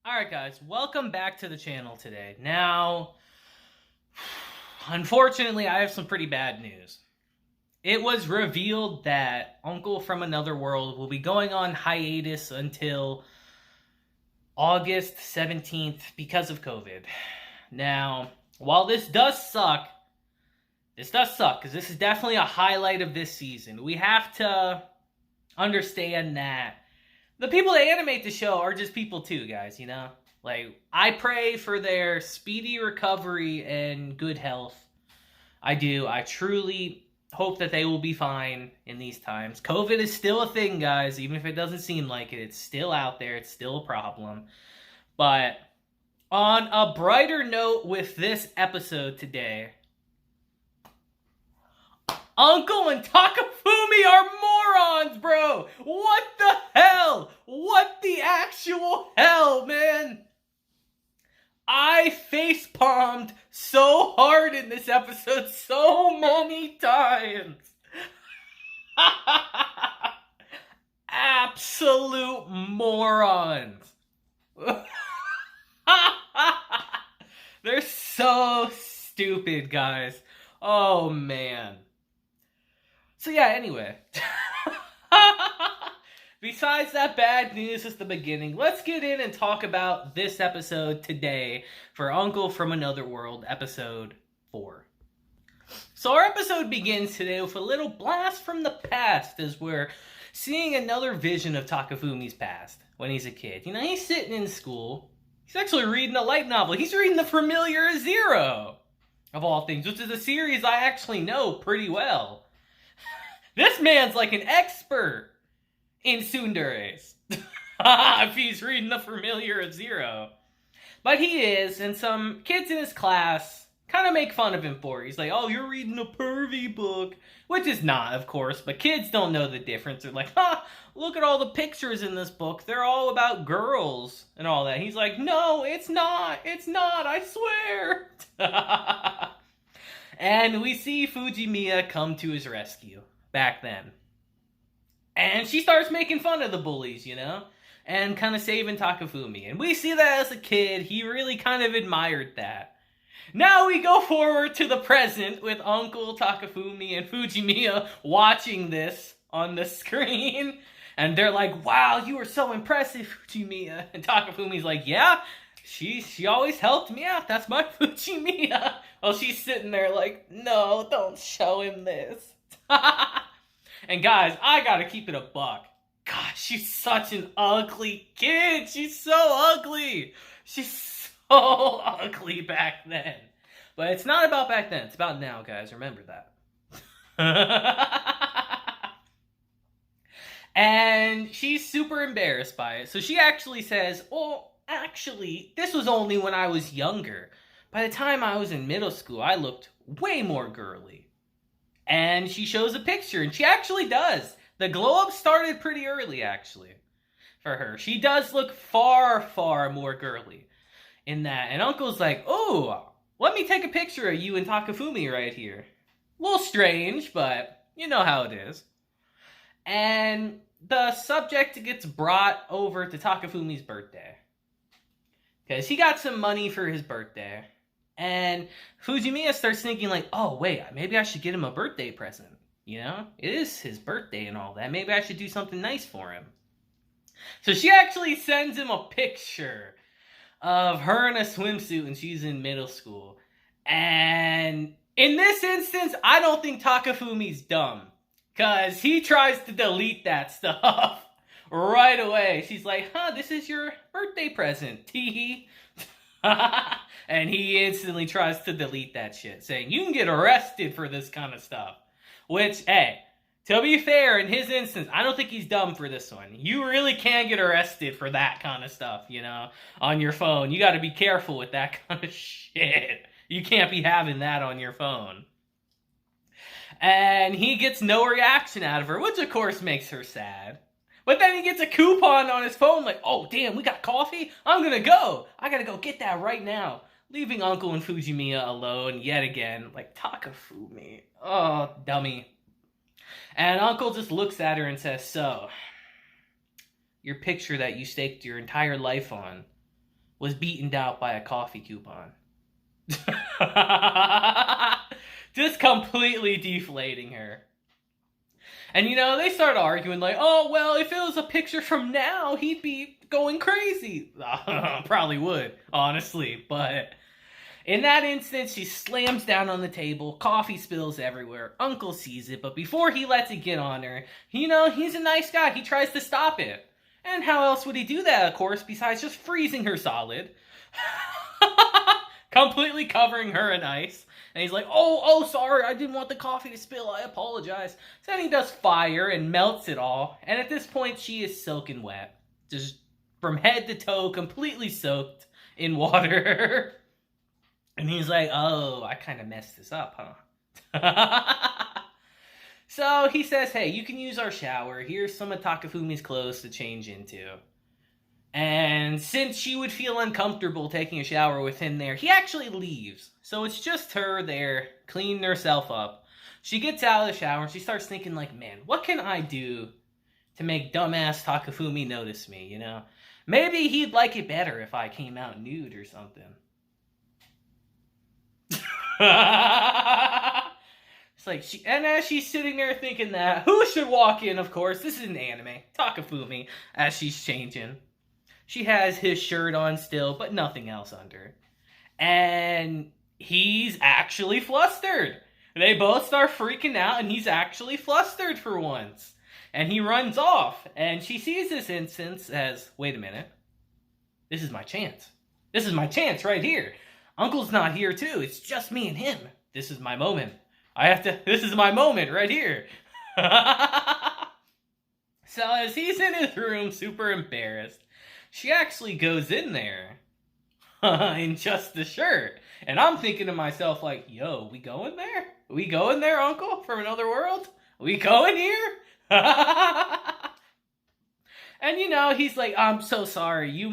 Alright guys, welcome back to the channel today. Now, unfortunately I have some pretty bad news. It was revealed that Uncle from Another World will be going on hiatus until August 17th because of COVID. Now, while this does suck, because this is definitely a highlight of this season. We have to understand that the people that animate the show are just people too, guys, you know? Like, I pray for their speedy recovery and good health. I do. I truly hope that they will be fine in these times. COVID is still a thing, guys, even if it doesn't seem like it. It's still out there. It's still a problem. But on a brighter note with this episode today, Uncle and Takafumi are morons, bro! What the hell? What the actual hell, man? I face-palmed so hard in this episode so many times. Absolute morons. They're so stupid, guys. Oh, man. So yeah, anyway. Besides that bad news at the beginning, let's get in and talk about this episode today for Uncle from Another World, episode 4. So our episode begins today with a little blast from the past as we're seeing another vision of Takafumi's past when he's a kid. You know, he's sitting in school. He's actually reading a light novel. He's reading The Familiar Zero, of all things, which is a series I actually know pretty well. This man's like an expert in tsunderes. If he's reading The Familiar Zero. But he is, and some kids in his class kind of make fun of him for it. He's like, oh, you're reading a pervy book. Which is not, of course, but kids don't know the difference. They're like, look at all the pictures in this book. They're all about girls and all that. He's like, no, it's not. It's not, I swear. And we see Fujimiya come to his rescue back then. And she starts making fun of the bullies, you know? And kind of saving Takafumi. And we see that as a kid, he really kind of admired that. Now we go forward to the present with Uncle, Takafumi, and Fujimiya watching this on the screen. And they're like, wow, you were so impressive, Fujimiya. And Takafumi's like, yeah, she always helped me out. That's my Fujimiya. Well, she's sitting there like, no, don't show him this. And guys, I gotta keep it a buck. God, she's such an ugly kid. She's so ugly. She's so ugly back then. But it's not about back then. It's about now, guys. Remember that. And she's super embarrassed by it. So she actually says, oh, actually, this was only when I was younger. By the time I was in middle school, I looked way more girly. And she shows a picture, and she actually does. The glow-up started pretty early, actually, for her. She does look far, far more girly in that. And Uncle's like, oh, let me take a picture of you and Takafumi right here. A little strange, but you know how it is. And the subject gets brought over to Takafumi's birthday. Because he got some money for his birthday. And Fujimiya starts thinking like, oh, wait, maybe I should get him a birthday present. You know, it is his birthday and all that. Maybe I should do something nice for him. So she actually sends him a picture of her in a swimsuit and she's in middle school. And in this instance, I don't think Takafumi's dumb. Because he tries to delete that stuff right away. She's like, this is your birthday present, tee. And he instantly tries to delete that shit, saying, you can get arrested for this kind of stuff. Which, hey, to be fair, in his instance, I don't think he's dumb for this one. You really can get arrested for that kind of stuff, you know, on your phone. You gotta be careful with that kind of shit. You can't be having that on your phone. And he gets no reaction out of her, which of course makes her sad. But then he gets a coupon on his phone like, oh, damn, we got coffee? I'm gonna go. I gotta go get that right now. Leaving Uncle and Fujimiya alone yet again. Like, Takafumi. Oh, dummy. And Uncle just looks at her and says, so, your picture that you staked your entire life on, was beaten out by a coffee coupon. Just completely deflating her. And they start arguing like, oh, well, if it was a picture from now, he'd be going crazy. Probably would, honestly. But in that instance, she slams down on the table. Coffee spills everywhere. Uncle sees it, but before he lets it get on her, he's a nice guy. He tries to stop it. And how else would he do that, of course, besides just freezing her solid? Completely covering her in ice. And he's like, oh, sorry, I didn't want the coffee to spill, I apologize. So then he does fire and melts it all. And at this point, she is soaking wet. Just from head to toe, completely soaked in water. And he's like, oh, I kind of messed this up, huh? So he says, hey, you can use our shower. Here's some of Takafumi's clothes to change into. And since she would feel uncomfortable taking a shower with him there, he actually leaves. So it's just her there, cleaning herself up. She gets out of the shower and she starts thinking like, man, what can I do to make dumbass Takafumi notice me, Maybe he'd like it better if I came out nude or something. It's like, and as she's sitting there thinking that, who should walk in, of course? This is an anime. Takafumi, as she's changing. She has his shirt on still, but nothing else under. And he's actually flustered. They both start freaking out, and he's actually flustered for once. And he runs off. And she sees this instance as, wait a minute. This is my chance. This is my chance right here. Uncle's not here too. It's just me and him. This is my moment. This is my moment right here. So as he's in his room, super embarrassed, she actually goes in there in just the shirt. And I'm thinking to myself like, yo, we going there? We going there, Uncle, from another world? We going here? And he's like, I'm so sorry. You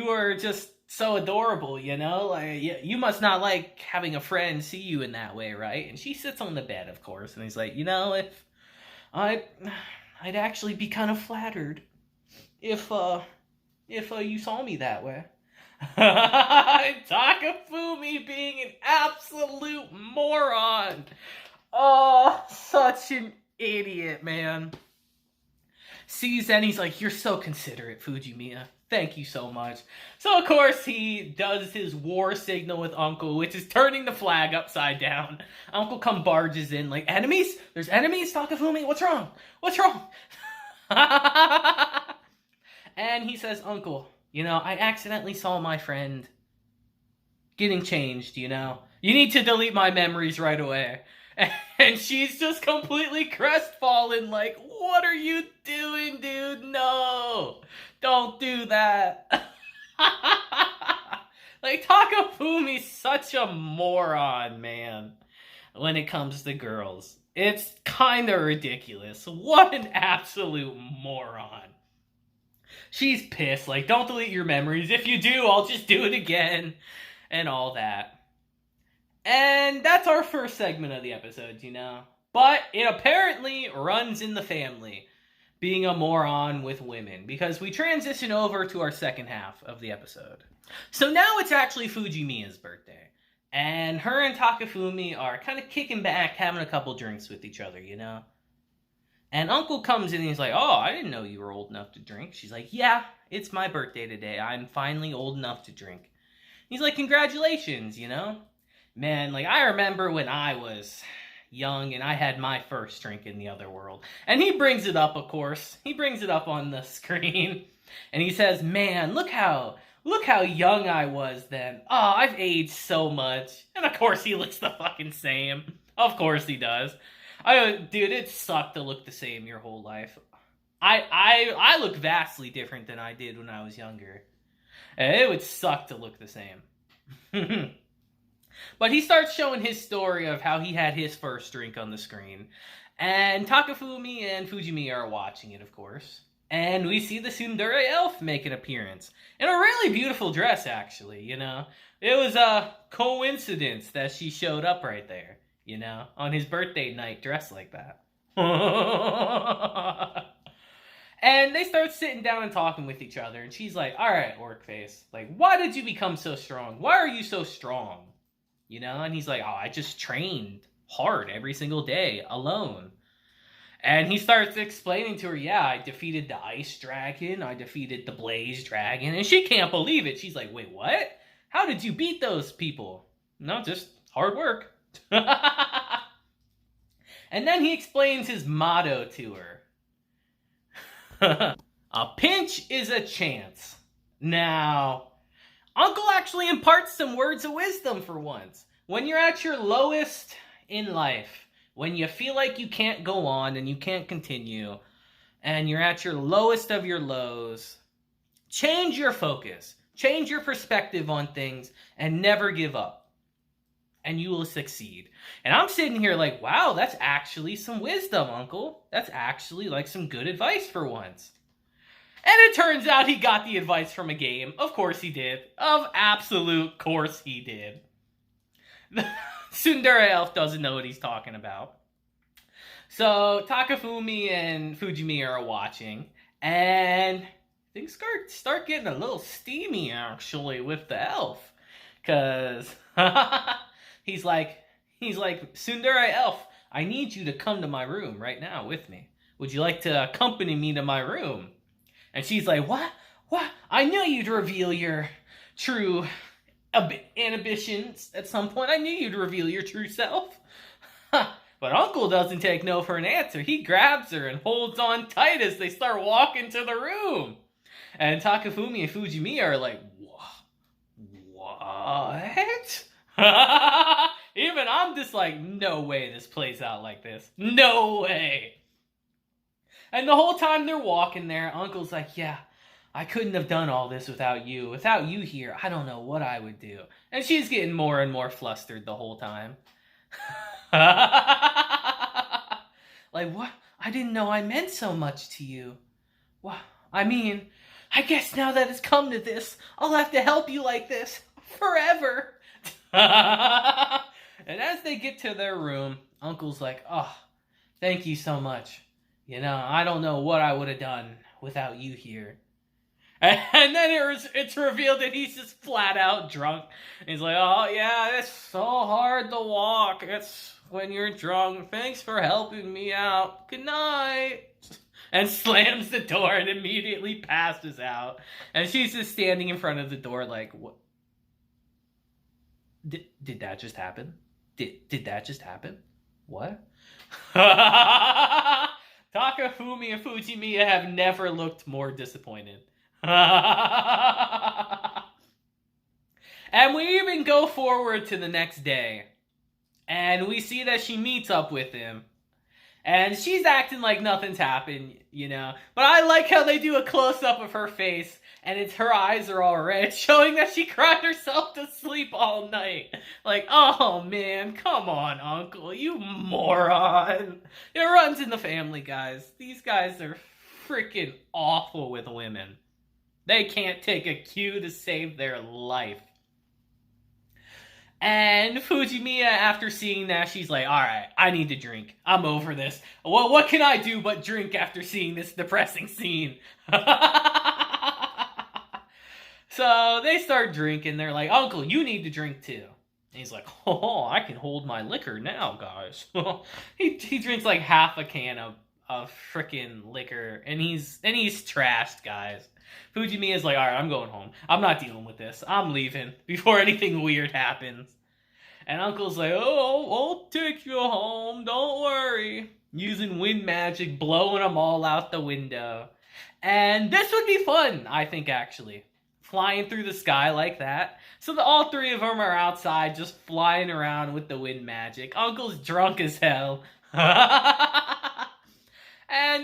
were just so adorable, like you must not like having a friend see you in that way, right? And she sits on the bed, of course, and he's like, if I'd actually be kind of flattered if you saw me that way. Takafumi being an absolute moron. Oh, such an idiot, man. Sees and he's like, you're so considerate, Fujimiya. Thank you so much. So, of course, he does his war signal with Uncle, which is turning the flag upside down. Uncle barges in like, enemies? There's enemies, Takafumi? What's wrong? What's wrong? And he says, Uncle, I accidentally saw my friend getting changed, You need to delete my memories right away. And she's just completely crestfallen, like, what are you doing, dude? No, don't do that. Like, Takafumi's such a moron, man, when it comes to girls. It's kind of ridiculous. What an absolute moron. She's pissed, like, don't delete your memories. If you do, I'll just do it again, and all that. And that's our first segment of the episode, But it apparently runs in the family, being a moron with women, because we transition over to our second half of the episode. So now it's actually Fujimiya's birthday, and her and Takafumi are kind of kicking back, having a couple drinks with each other, And Uncle comes in and he's like, oh, I didn't know you were old enough to drink. She's like, yeah, it's my birthday today. I'm finally old enough to drink. He's like, congratulations, Man, like, I remember when I was young and I had my first drink in the other world. And he brings it up, of course. He brings it up on the screen. And he says, man, look how young I was then. Oh, I've aged so much. And of course he looks the fucking same. Of course he does. Dude, it sucked to look the same your whole life. I look vastly different than I did when I was younger. It would suck to look the same. But he starts showing his story of how he had his first drink on the screen. And Takafumi and Fujimiya are watching it, of course. And we see the Tsudere Elf make an appearance. In a really beautiful dress, actually, It was a coincidence that she showed up right there, on his birthday night dressed like that. And they start sitting down and talking with each other. And she's like, all right, Orcface, like, why did you become so strong? Why are you so strong? You know? And he's like, oh, I just trained hard every single day alone. And he starts explaining to her, yeah, I defeated the ice dragon, I defeated the blaze dragon, and she can't believe it. She's like, wait, what? How did you beat those people? No, just hard work. And then he explains his motto to her. A pinch is a chance. Now, Uncle actually imparts some words of wisdom for once. When you're at your lowest in life, when you feel like you can't go on and you can't continue, and you're at your lowest of your lows, change your focus, change your perspective on things, and never give up. And you will succeed. And I'm sitting here like, wow, that's actually some wisdom, Uncle. That's actually like some good advice for once. And it turns out he got the advice from a game. Of course he did. Of absolute course he did. Tsudere Elf doesn't know what he's talking about. So Takafumi and Fujimiya are watching, and things start getting a little steamy actually with the elf, cause he's like Tsudere Elf, I need you to come to my room right now with me. Would you like to accompany me to my room? And she's like, what? I knew you'd reveal your true ambitions at some point. I knew you'd reveal your true self. But Uncle doesn't take no for an answer. He grabs her and holds on tight as they start walking to the room. And Takafumi and Fujimiya are like, what? Even I'm just like, no way this plays out like this. No way. And the whole time they're walking there, Uncle's like, yeah, I couldn't have done all this without you. Without you here, I don't know what I would do. And she's getting more and more flustered the whole time. Like, what? I didn't know I meant so much to you. Well, I mean, I guess now that it's come to this, I'll have to help you like this forever. And as they get to their room, Uncle's like, oh, thank you so much. You know, I don't know what I would have done without you here. And then it's revealed that he's just flat out drunk. He's like, oh yeah, it's so hard to walk. It's when you're drunk. Thanks for helping me out. Good night. And slams the door and immediately passes out. And she's just standing in front of the door like, what? Did that just happen? Did that just happen? What? Takafumi and Fujimiya have never looked more disappointed. And we even go forward to the next day, and we see that she meets up with him, and she's acting like nothing's happened, you know. But I like how they do a close-up of her face, and her eyes are all red, showing that she cried herself to sleep all night. Like, oh man, come on, Uncle, you moron. It runs in the family, guys. These guys are freaking awful with women. They can't take a cue to save their life. And Fujimiya, after seeing that, she's like, alright, I need to drink. I'm over this. Well, what can I do but drink after seeing this depressing scene? So they start drinking. They're like, Uncle, you need to drink too. And he's like, oh, I can hold my liquor now, guys. he drinks like half a can of freaking liquor, and he's trashed, guys. Fujimiya's like, alright, I'm going home. I'm not dealing with this. I'm leaving before anything weird happens. And Uncle's like, oh, I'll take you home. Don't worry. Using wind magic, blowing them all out the window. And this would be fun, I think, actually. Flying through the sky like that. So all three of them are outside just flying around with the wind magic. Uncle's drunk as hell. And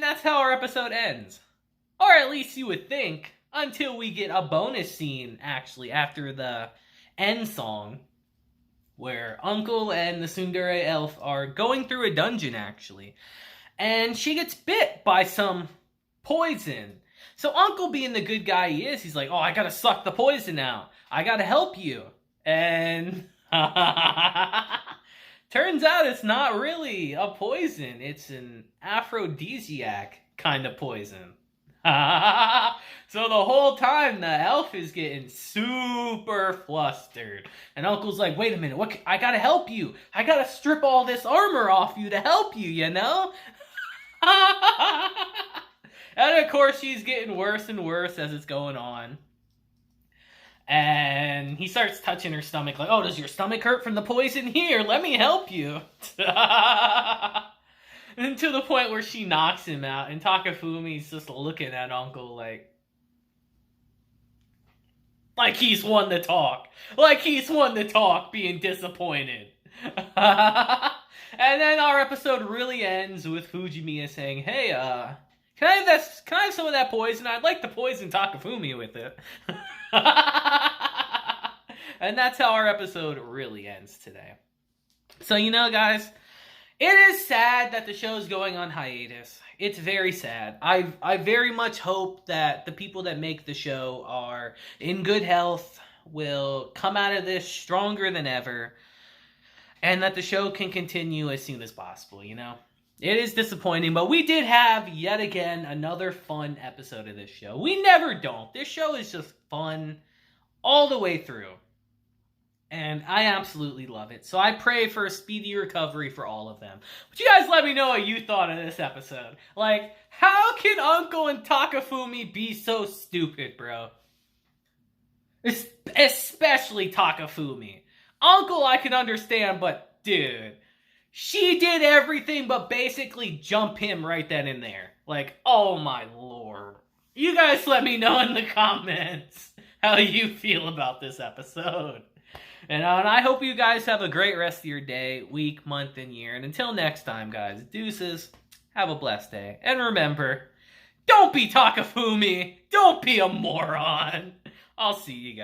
that's how our episode ends. Or at least you would think, until we get a bonus scene, actually, after the end song, where Uncle and the Tsudere Elf are going through a dungeon, actually. And she gets bit by some poison. So Uncle, being the good guy he is, he's like, oh, I gotta suck the poison out. I gotta help you. And turns out it's not really a poison. It's an aphrodisiac kind of poison. So the whole time the elf is getting super flustered. And Uncle's like, wait a minute, I gotta help you. I gotta strip all this armor off you to help you, you know? And of course she's getting worse and worse as it's going on. And he starts touching her stomach like, oh, does your stomach hurt from the poison? Here, let me help you. And to the point where she knocks him out, and Takafumi's just looking at Uncle like he's won the talk. Like he's won the talk, being disappointed. And then our episode really ends with Fujimiya saying, hey, can I have some of that poison? I'd like to poison Takafumi with it. And that's how our episode really ends today. So, you know, guys, it is sad that the show's going on hiatus. It's very sad. I very much hope that the people that make the show are in good health, will come out of this stronger than ever, and that the show can continue as soon as possible, you know? It is disappointing, but we did have, yet again, another fun episode of this show. We never don't. This show is just fun all the way through. And I absolutely love it. So I pray for a speedy recovery for all of them. But you guys let me know what you thought of this episode. Like, how can Uncle and Takafumi be so stupid, bro? Especially Takafumi. Uncle I can understand, but dude, she did everything but basically jump him right then and there. Like, oh my lord. You guys let me know in the comments how you feel about this episode. And I hope you guys have a great rest of your day, week, month, and year. And until next time, guys, deuces, have a blessed day. And remember, don't be Takafumi, don't be a moron. I'll see you guys.